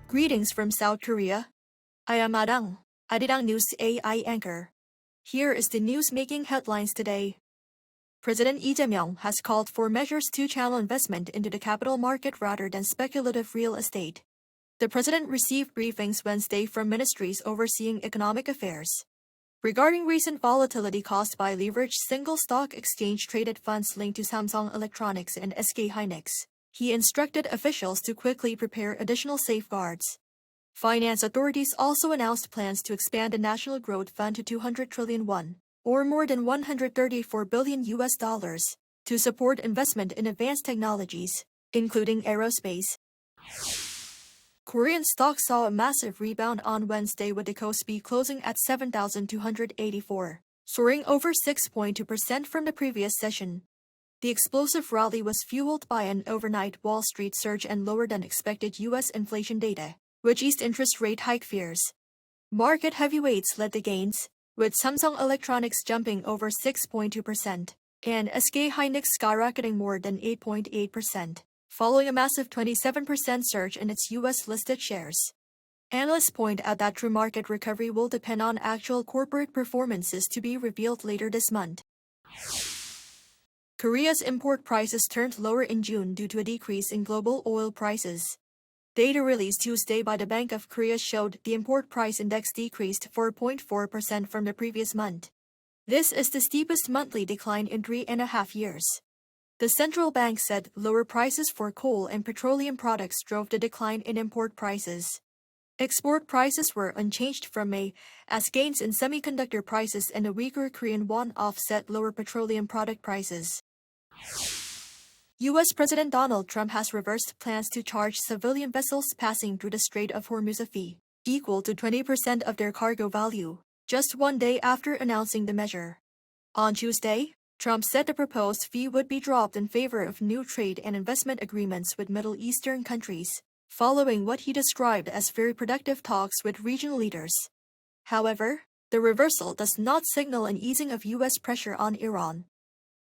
Greetings from South Korea. I am Arirang News AI anchor. Here is the news making headlines today. President Lee Jae-myung has called for measures to channel investment into the capital market rather than speculative real estate. The president received briefings Wednesday from ministries overseeing economic affairs regarding recent volatility caused by leveraged single stock exchange traded funds linked to Samsung Electronics and SK Hynix. He instructed officials to quickly prepare additional safeguards. Finance authorities also announced plans to expand the National Growth Fund to 200 trillion won, or more than $134 billion, to support investment in advanced technologies, including aerospace. Korean stocks saw a massive rebound on Wednesday with the KOSPI closing at 7,284, soaring over 6.2% from the previous session. The explosive rally was fueled by an overnight Wall Street surge and lower than expected U.S. inflation data, which eased interest rate hike fears. Market heavyweights led the gains, with Samsung Electronics jumping over 6.2% and SK Hynix skyrocketing more than 8.8%, following a massive 27% surge in its U.S.-listed shares. Analysts point out that true market recovery will depend on actual corporate performances to be revealed later this month. Korea's import prices turned lower in June due to a decrease in global oil prices. Data released Tuesday by the Bank of Korea showed the import price index decreased 4.4% from the previous month. This is the steepest monthly decline in 3.5 years. The central bank said lower prices for coal and petroleum products drove the decline in import prices. Export prices were unchanged from May, as gains in semiconductor prices and a weaker Korean won offset lower petroleum product prices. U.S. President Donald Trump has reversed plans to charge civilian vessels passing through the Strait of Hormuz a fee equal to 20% of their cargo value, just one day after announcing the measure. On Tuesday, Trump said the proposed fee would be dropped in favor of new trade and investment agreements with Middle Eastern countries, following what he described as very productive talks with regional leaders. However, the reversal does not signal an easing of U.S. pressure on Iran.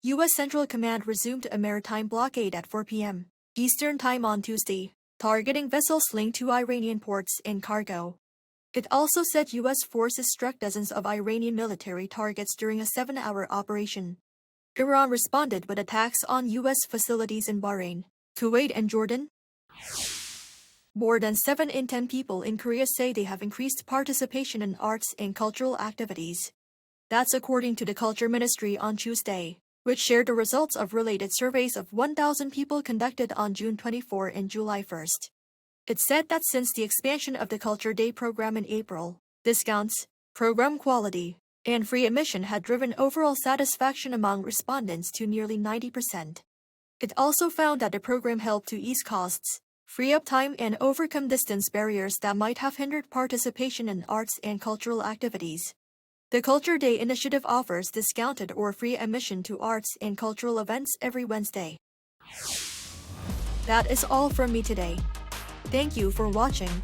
U.S. Central Command resumed a maritime blockade at 4 p.m. Eastern Time on Tuesday, targeting vessels linked to Iranian ports and cargo. It also said U.S. forces struck dozens of Iranian military targets during a 7-hour operation. Iran responded with attacks on U.S. facilities in Bahrain, Kuwait and Jordan. More than 7 in 10 people in Korea say they have increased participation in arts and cultural activities. That's according to the Culture Ministry on Tuesday, which shared the results of related surveys of 1,000 people conducted on June 24 and July 1. It said that since the expansion of the Culture Day program in April, discounts, program quality, and free admission had driven overall satisfaction among respondents to nearly 90%. It also found that the program helped to ease costs, free up time, and overcome distance barriers that might have hindered participation in arts and cultural activities. The Culture Day initiative offers discounted or free admission to arts and cultural events every Wednesday. That is all from me today. Thank you for watching.